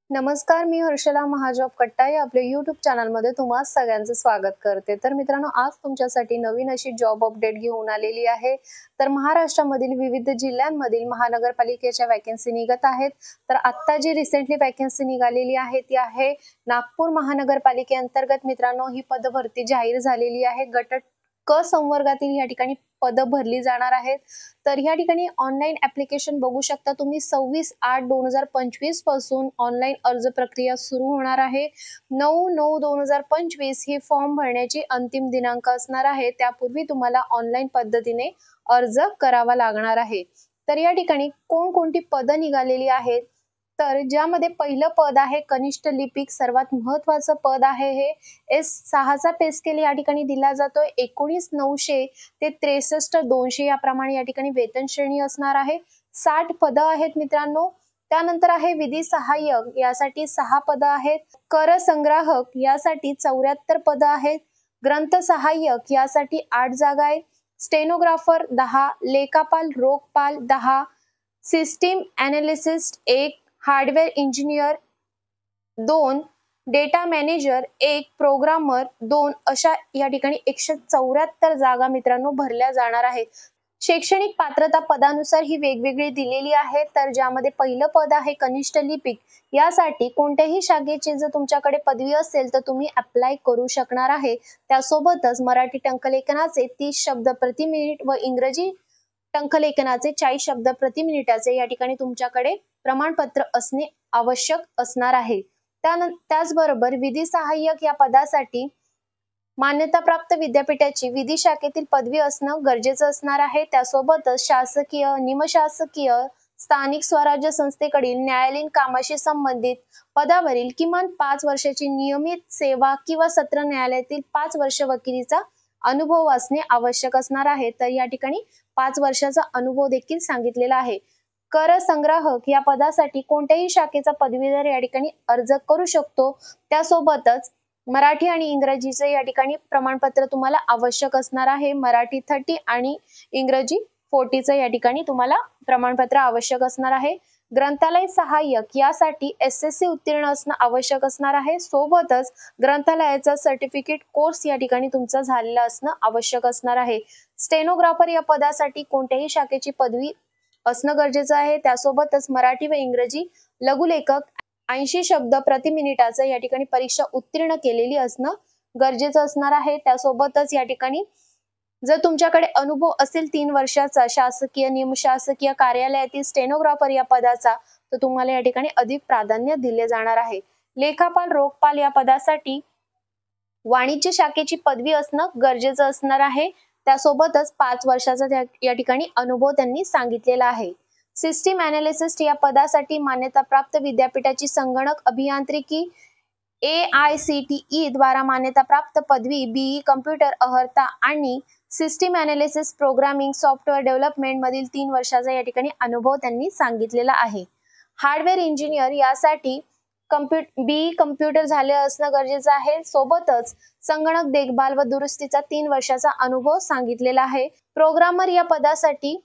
नमस्कार, मी हर्षला महाजॉब कट्टा या आपल्या YouTube चॅनलमध्ये तुम्हा सगळ्यांचं स्वागत करते। तर मित्रांनो, आज तुमच्यासाठी नवीन अशी जॉब अपडेट घेऊन आलेली आहे। तर महाराष्ट्रामधील विविध जिल्ह्यांमधील महानगरपालिकेच्या वॅकन्सी निघत आहेत। तर आता जी रिसेंटली वॅकन्सी निघालेली आहे ती आहे नागपूर महानगरपालिकेअंतर्गत मित्रांनो ही पदभरती जाहीर झालेली आहे। गट क संवर्गातील या ठिकाणी पद भरली जाणार आहेत। तर या ठिकाणी ऑनलाइन ऍप्लिकेशन बघू शकता तुम्ही 26/8/2025 पासून ऑनलाइन अर्ज प्रक्रिया सुरू होणार आहे। 9/9/2025 ही फॉर्म भरण्याची अंतिम दिनांक असणार आहे। त्यापूर्वी तुम्हाला ऑनलाइन पद्धतीने अर्ज करावा लागणार आहे। तर या ठिकाणी कोणकोणती पद निघालेली आहेत, तर ज्यामध्ये पहिलं पद आहे कनिष्ठ लिपिक, सर्वात महत्त्वाचं पद आहे हे। S6 चा पे स्केल या ठिकाणी दिला जातोय। 19,900 ते 63,200 याप्रमाणे या ठिकाणी वेतन श्रेणी असणार आहे। 60 पद आहेत मित्रांनो। त्यानंतर आहे विधी सहाय्यक, यासाठी 6 पद आहेत। कर संग्राहक यासाठी 74 पद आहेत। ग्रंथ सहाय्यक यासाठी 8 जागा आहेत। स्टेनोग्राफर 10, लेखापाल रोखपाल 10, system analyst 1, hardware engineer 2, data manager 1, programmer 2 अशा या ठिकाणी 174 जागा मित्रांनो भरल्या जाणार आहेत। शैक्षणिक पात्रता पदानुसार ही वेगवेगळी दिलेली आहे। तर ज्यामध्ये पहिलं पद आहे कनिष्ठ लिपिक, यासाठी कोणत्याही शाखेची जर तुमच्याकडे पदवी असेल तर तुम्ही अप्लाय करू शकणार आहे। त्यासोबतच मराठी टंकलेखनाचे 30 शब्द प्रति मिनिट व इंग्रजी टंकलेखनाचे 40 शब्द प्रति मिनिटाचे या ठिकाणी तुमच्याकडे प्रमाणपत्र असणे आवश्यक असणार आहे। त्याचबरोबर विधी सहाय्यक या पदासाठी मान्यताप्राप्त विद्यापीठाची विधी शाखेतील पदवी असणं गरजेचं असणार आहे। त्यासोबतच शासकीय, निमशासकीय, स्थानिक स्वराज्य संस्थेकडील न्यायालयीन कामाशी संबंधित पदावरील किमान 5 वर्षाची नियमित सेवा किंवा सत्र न्यायालयातील 5 वर्ष वकिलीचा अनुभव असणे आवश्यक असणार आहे। तर या ठिकाणी 5 वर्षाचा अनुभव देखील सांगितलेला आहे। कर संग्राहक या पदासाठी कोणत्याही शाखेचा पदवीधर या ठिकाणी अर्ज करू शकतो। त्यासोबतच मराठी आणि इंग्रजीचे या ठिकाणी प्रमाणपत्र तुम्हाला आवश्यक असणार आहे। मराठी 30 आणि इंग्रजी 40चं या ठिकाणी तुम्हाला प्रमाणपत्र आवश्यक असणार आहे। ग्रंथालय सहाय्यक यासाठी SSC उत्तीर्ण असणं आवश्यक असणार आहे। सोबतच ग्रंथालयाचा सर्टिफिकेट कोर्स या ठिकाणी तुमचा झालेला असणं आवश्यक असणार आहे। स्टेनोग्राफर या पदासाठी कोणत्याही शाखेची पदवी असणं गरजेचं आहे। त्यासोबतच मराठी व इंग्रजी लघुलेखक 80 शब्द प्रति मिनिटाचं या ठिकाणी परीक्षा उत्तीर्ण केलेली असणं गरजेचं असणार आहे। त्यासोबतच या ठिकाणी जर तुमच्याकडे अनुभव असेल 3 वर्षाचा शासकीय, निमशासकीय कार्यालयातील स्टेनोग्राफर या पदाचा, तर तुम्हाला या ठिकाणी अधिक प्राधान्य दिले जाणार आहे। लेखापाल रोखपाल या पदासाठी वाणिज्य शाखेची पदवी असणं गरजेचं असणार आहे। त्यासोबतच 5 वर्षाचा या ठिकाणी अनुभव त्यांनी सांगितलेला आहे। सिस्टीम एनालिसिस्ट या पदासाठी मान्यताप्राप्त विद्यापीठाची संगणक अभियांत्रिकी AICTE द्वारा मान्यताप्राप्त पदवी BE कम्प्युटर अर्हता आणि system analysis programming software development मधील 3 वर्षाचा या ठिकाणी अनुभव त्यांनी सांगितलेला आहे। हार्डवेअर इंजिनियर यासाठी BE कम्प्युटर झाले असणं गरजेचं आहे। सोबतच संगणक देखभाल व दुरुस्तीचा 3 वर्षाचा अनुभव सांगितलेला आहे। प्रोग्रामर या पदासाठी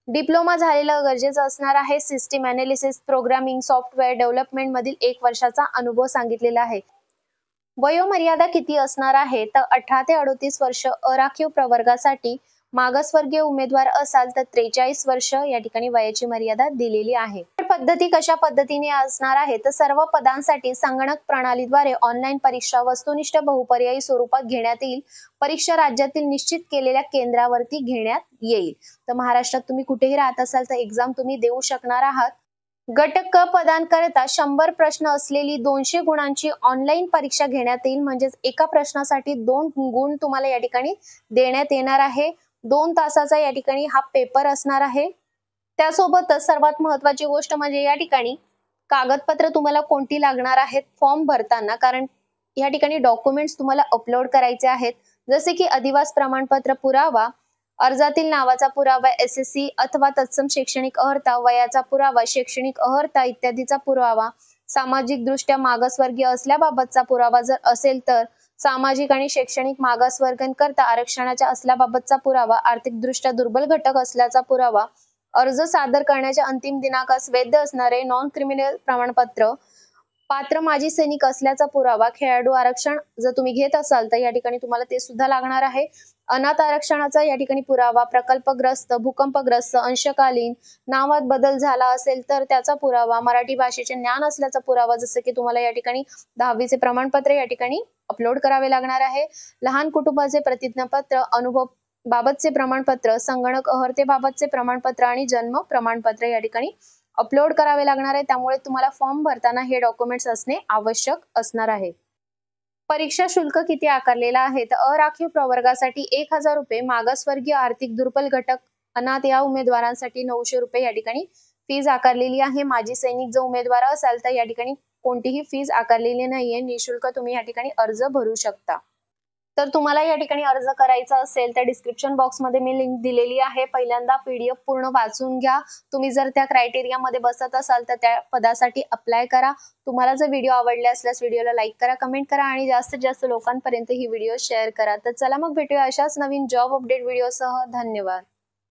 डिप्लोमा झालेला गरजेचं असणार आहे। System analysis programming software development मधील 1 वर्षाचा अनुभव सांगितलेला आहे। वयोमर्यादा किती असणार आहे, तर 18 ते 38 वर्ष अराखीव प्रवर्गासाठी, मागासवर्गीय उमेदवार असाल तर 43 वर्ष या ठिकाणी वयाची मर्यादा दिलेली आहे। पद्धती कशा पद्धतीने असणार आहे, तर सर्व पदांसाठी संगणक प्रणालीद्वारे ऑनलाईन परीक्षा वस्तुनिष्ठ बहुपर्यायी स्वरूपात घेण्यात येईल। परीक्षा राज्यातील निश्चित केलेल्या केंद्रावरती घेण्यात येईल। तर महाराष्ट्रात तुम्ही कुठेही राहत असाल तर एक्झाम तुम्ही देऊ शकणार आहात। गट क पदांकरता 100 प्रश्न असलेली 200 गुणांची ऑनलाईन परीक्षा घेण्यात येईल। म्हणजेच एका प्रश्नासाठी 2 गुण तुम्हाला या ठिकाणी देण्यात येणार आहे। 2 तासाचा या ठिकाणी हा पेपर असणार आहे। त्यासोबतच सर्वात महत्त्वाची गोष्ट म्हणजे या ठिकाणी कागदपत्र तुम्हाला कोणती लागणार आहेत फॉर्म भरताना, कारण या ठिकाणी डॉक्युमेंट्स तुम्हाला अपलोड करायचे आहेत, जसे की अधिवास प्रमाणपत्र पुरावा, अर्जातील नावाचा पुरावा, SSC अथवा तत्सम शैक्षणिक अर्हता, वयाचा पुरावा, शैक्षणिक अर्हता इत्यादीचा पुरावा, सामाजिक दृष्ट्या मागासवर्गीय असल्याबाबतचा पुरावा जर असेल तर, सामाजिक आणि शैक्षणिक मागासवर्गीयांकरता आरक्षणाच्या असल्याबाबतचा पुरावा, आर्थिकदृष्ट्या दुर्बल घटक असल्याचा पुरावा, अर्ज सादर करण्याच्या अंतिम दिनांकास वैध असणारे नॉन क्रिमिनल प्रमाणपत्र, पात्र माजी सैनिक असल्याचा पुरावा, खेळाडू आरक्षण जर तुम्ही घेत असाल तर या ठिकाणी तुम्हाला ते सुद्धा लागणार आहे. अनाथ आरक्षणाचा या ठिकाणी पुरावा, प्रकल्पग्रस्त, भूकंपग्रस्त, अंशकालीन, नावात बदल झाला असेल तर त्याचा पुरावा, मराठी भाषेचे ज्ञान असल्याचा पुरावा, जसं की तुम्हाला या ठिकाणी 10वीचे प्रमाणपत्र या ठिकाणी अपलोड करावे लागणार आहे. लहान कुटुंबाचे प्रतिज्ञापत्र, अनुभव बाबतचे प्रमाणपत्र, संगणक अहर्ते बाबतचे प्रमाणपत्र आणि जन्म प्रमाणपत्र या ठिकाणी अपलोड करावे लागणार आहे. त्यामुळे तुम्हाला फॉर्म भरताना हे डॉक्युमेंट्स असणे आवश्यक असणार आहे. परीक्षा शुल्क किती आकारलेला आहे तर अराखीव प्रवर्गासाठी 1000 रुपये, मागासवर्गीय, आर्थिक दुर्बल घटक, अनाथ या उमेदवारांसाठी 900 रुपये या ठिकाणी फीज आकारलेली आहे. माजी सैनिक जर उमेदवार असाल तर या ठिकाणी कोणतीही फीज आकारलेली नाहीये, निशुल्क तुम्ही या ठिकाणी अर्ज भरू शकता. तर तुम्हाला या ठिकाणी अर्ज करायचा असेल तर डिस्क्रिप्शन बॉक्समध्ये मी लिंक दिलेली आहे. पहिल्यांदा PDF पूर्ण वाचून घ्या. तुम्ही जर त्या क्रायटेरियामध्ये बसत असाल तर त्या पदासाठी अप्लाय करा. तुम्हाला जर व्हिडिओ आवडले असल्यास व्हिडिओला लाईक करा, कमेंट करा आणि जास्तीत जास्त लोकांपर्यंत ही व्हिडिओ शेअर करा. तर चला मग भेटूया अशाच नवीन जॉब अपडेट व्हिडिओसह. धन्यवाद.